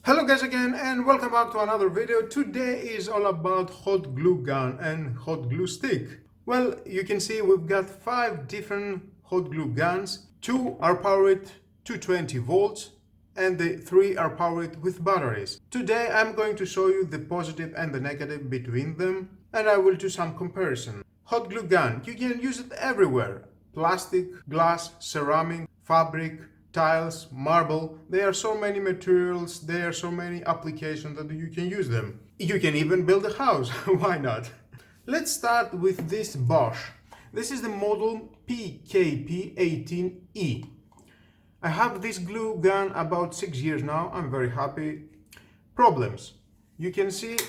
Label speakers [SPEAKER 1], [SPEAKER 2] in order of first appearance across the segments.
[SPEAKER 1] Hello guys again and welcome back to another video. Today is all about hot glue gun and hot glue stick. Well, you can see we've got 5 different hot glue guns. 2 are powered 220 volts and the 3 are powered with batteries. Today I'm going to show you the positive and the negative between them and I will do some comparison. Hot glue gun, you can use it everywhere. Plastic, glass, ceramic, fabric, tiles, marble. There are so many materials, there are so many applications that you can use them. You can even build a house, why not? Let's start with this Bosch. This is the model PKP18E. I have this glue gun about 6 years now, I'm very happy. Problems. You can see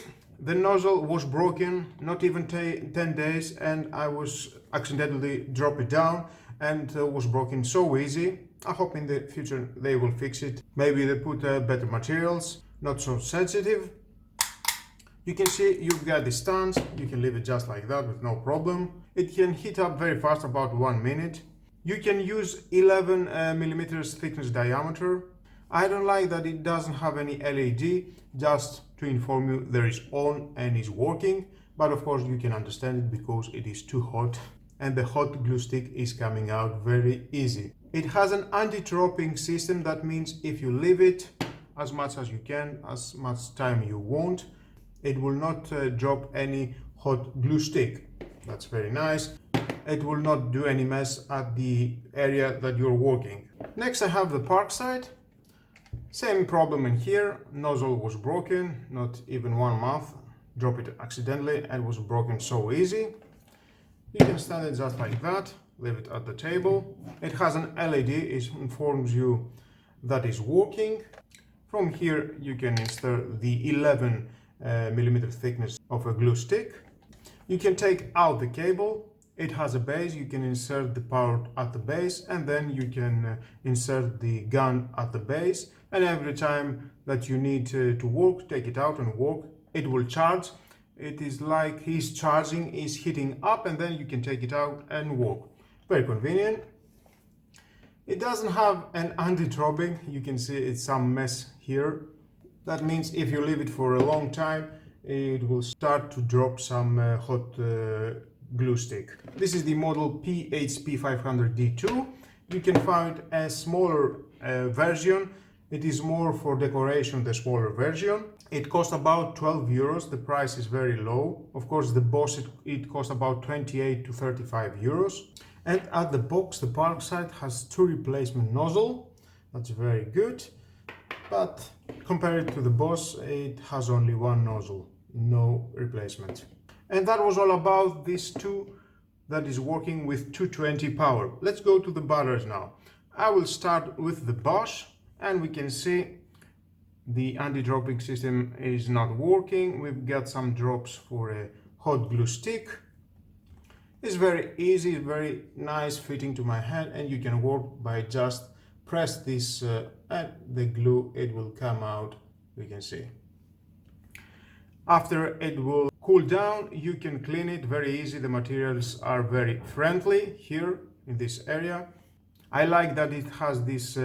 [SPEAKER 1] the nozzle was broken, not even 10 days, and I was accidentally drop it down and was broken so easy. I hope in the future they will fix it. Maybe they put better materials, not so sensitive. You can see you've got the stands, you can leave it just like that with no problem. It can heat up very fast, about 1 minute. You can use 11 millimeters thickness diameter. I don't like that it doesn't have any LED, just to inform you there is on and is working. But of course you can understand it because it is too hot and the hot glue stick is coming out very easy. It has an anti-dropping system, that means if you leave it as much as you can, as much time you want, it will not drop any hot glue stick. That's very nice. It will not do any mess at the area that you're working. Next I have the Parkside. Same problem in here, nozzle was broken, not even 1 month, drop it accidentally and was broken so easy. You can stand it just like that, leave it at the table. It has an LED, it informs you that it's working. From here you can insert the 11 millimeter thickness of a glue stick. You can take out the cable. It has a base, you can insert the power at the base and then you can insert the gun at the base, and every time that you need to work, take it out and work, it will charge. It is like he's charging, is heating up, and then you can take it out and work. Very convenient. It doesn't have an anti-dropping. You can see it's some mess here. That means if you leave it for a long time, it will start to drop some hot glue stick. This is the model PHP500D2. You can find a smaller version. It is more for decoration, the smaller version. It costs about 12 euros. The price is very low. Of course, the Bosch, it costs about 28 to 35 euros. And at the box, the Parkside has 2 replacement nozzle. That's very good. But compared to the Bosch, it has only 1 nozzle, no replacement. And that was all about these 2 that is working with 220 power. Let's go to the batteries now. I will start with the Bosch, and we can see the anti-dropping system is not working. We've got some drops for a hot glue stick. It's very easy, very nice fitting to my hand, and you can work by just press this and the glue, it will come out, you can see. After it will cool down, you can clean it very easy. The materials are very friendly here in this area. I like that it has this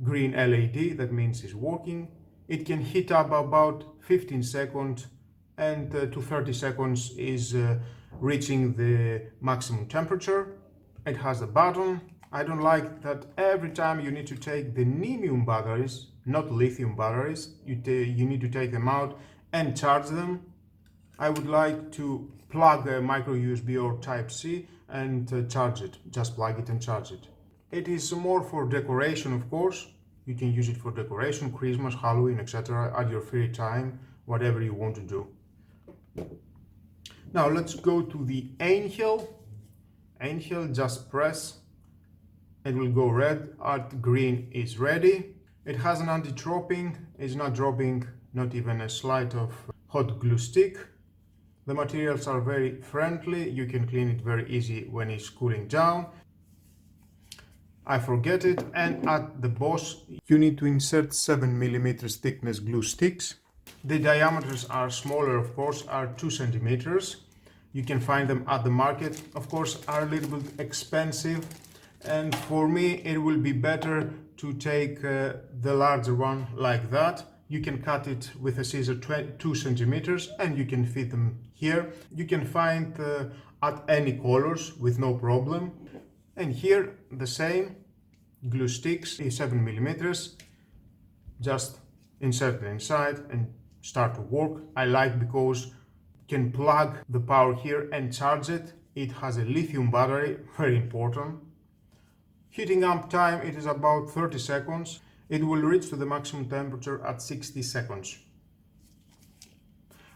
[SPEAKER 1] green LED, that means it's working. It can heat up about 15 seconds and to 30 seconds is reaching the maximum temperature. It has a button. I don't like that every time you need to take the neodymium batteries, not lithium batteries, you need to take them out and charge them. I would like to plug a micro USB or Type-C and charge it. Just plug it and charge it. It is more for decoration, of course. You can use it for decoration, Christmas, Halloween, etc. at your free time, whatever you want to do. Now let's go to the Angel. Angel, just press. It will go red, at green is ready. It has an anti-dropping, it's not dropping, not even a slight of hot glue stick. The materials are very friendly, you can clean it very easy when it's cooling down. I forget it, and at the Bosch you need to insert 7 millimeters thickness glue sticks. The diameters are smaller, of course, are 2 centimeters. You can find them at the market, of course, are a little bit expensive, and for me it will be better to take the larger one like that. You can cut it with a scissor 2 centimeters and you can fit them here. You can find at any colors with no problem. And here the same glue sticks is 7 millimeters. Just insert it inside and start to work. I like because you can plug the power here and charge it. It has a lithium battery, very important. Heating up time, it is about 30 seconds. It will reach to the maximum temperature at 60 seconds.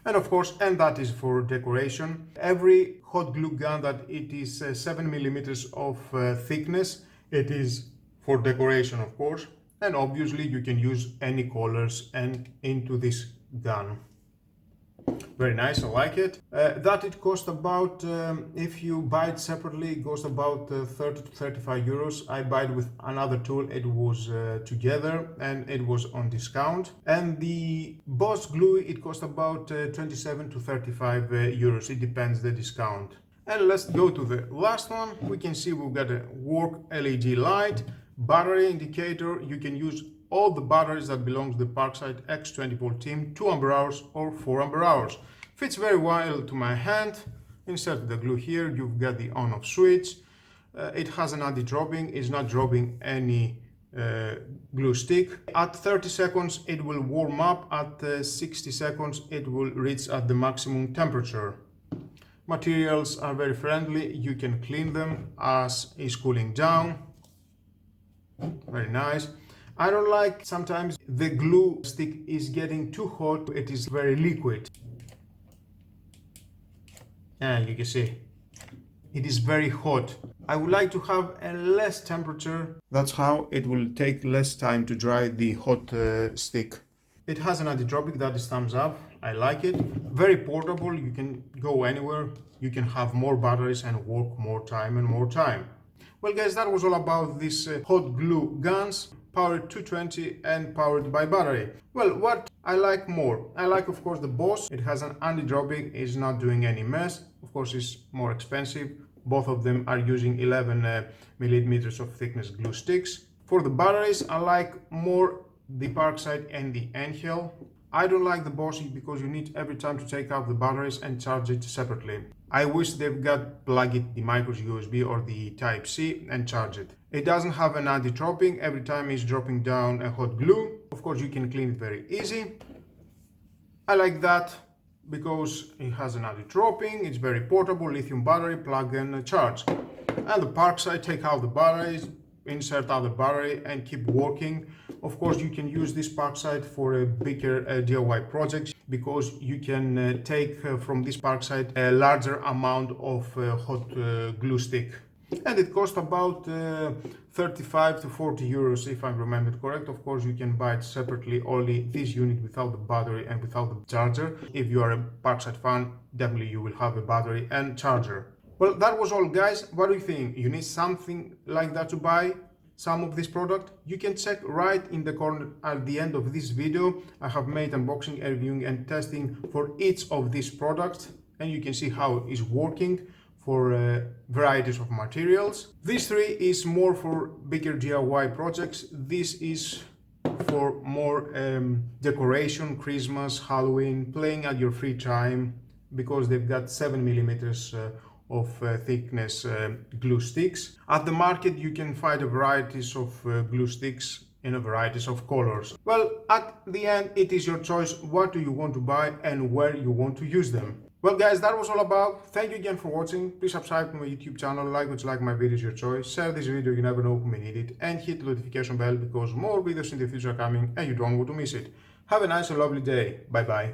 [SPEAKER 1] And of course, and that is for decoration. Every hot glue gun that it is 7 millimeters of thickness, it is for decoration, of course. And obviously you can use any colors and into this gun. Very nice, I like it. That it cost about, if you buy it separately, it costs about 30 to 35 euros. I buy it with another tool, it was together and it was on discount. And the Bosch glue, it cost about 27 to 35 euros, it depends the discount. And let's go to the last one. We can see we've got a work LED light, battery indicator. You can use all the batteries that belong to the Parkside X20 volt team, 2 ampere hours or 4 ampere hours. Fits very well to my hand. Insert the glue here, you've got the on-off switch. It has an anti-dropping, it's not dropping any glue stick. At 30 seconds it will warm up, at 60 seconds it will reach at the maximum temperature. Materials are very friendly, you can clean them as it's cooling down. Very nice. I don't like sometimes the glue stick is getting too hot, it is very liquid. And you can see it is very hot. I would like to have a less temperature. That's how it will take less time to dry the hot stick. It has an anti-dropping, that is thumbs up. I like it. Very portable, you can go anywhere. You can have more batteries and work more time and more time. Well guys, that was all about these hot glue guns, powered 220 and powered by battery. Well, what I like more? I like of course the Bosch. It has an anti-dropping, it's not doing any mess. Of course it's more expensive. Both of them are using 11 millimeters of thickness glue sticks. For the batteries, I like more the Parkside and the Angel. I don't like the Bosch because you need every time to take out the batteries and charge it separately. I wish they've got plug it the micro USB or the type C and charge it. It doesn't have an anti-dropping, every time it's dropping down a hot glue. Of course you can clean it very easy. I like that because it has an anti-dropping, it's very portable, lithium battery, plug and charge. And the Parkside, take out the batteries, insert other battery and keep working. Of course you can use this Parkside for a bigger DIY projects because you can take from this Parkside a larger amount of hot glue stick. And it costs about 35 to 40 euros if I remember correct. Of course you can buy it separately, only this unit without the battery and without the charger. If you are a Parkside fan, definitely you will have a battery and charger. Well, that was all guys. What do you think? You need something like that to buy some of this product? You can check right in the corner at the end of this video. I have made unboxing, reviewing and testing for each of these products and you can see how it's working for varieties of materials. This 3 is more for bigger DIY projects. This is for more decoration, Christmas, Halloween, playing at your free time because they've got 7 millimeters of thickness glue sticks. At the market you can find a varieties of glue sticks in a varieties of colors. Well, at the end it is your choice what do you want to buy and where you want to use them. Well guys, that was all about. Thank you again for watching. Please subscribe to my YouTube channel, like my videos, your choice. Share this video, you never know who may need it. And hit the notification bell because more videos in the future are coming and you don't want to miss it. Have a nice and lovely day. Bye bye.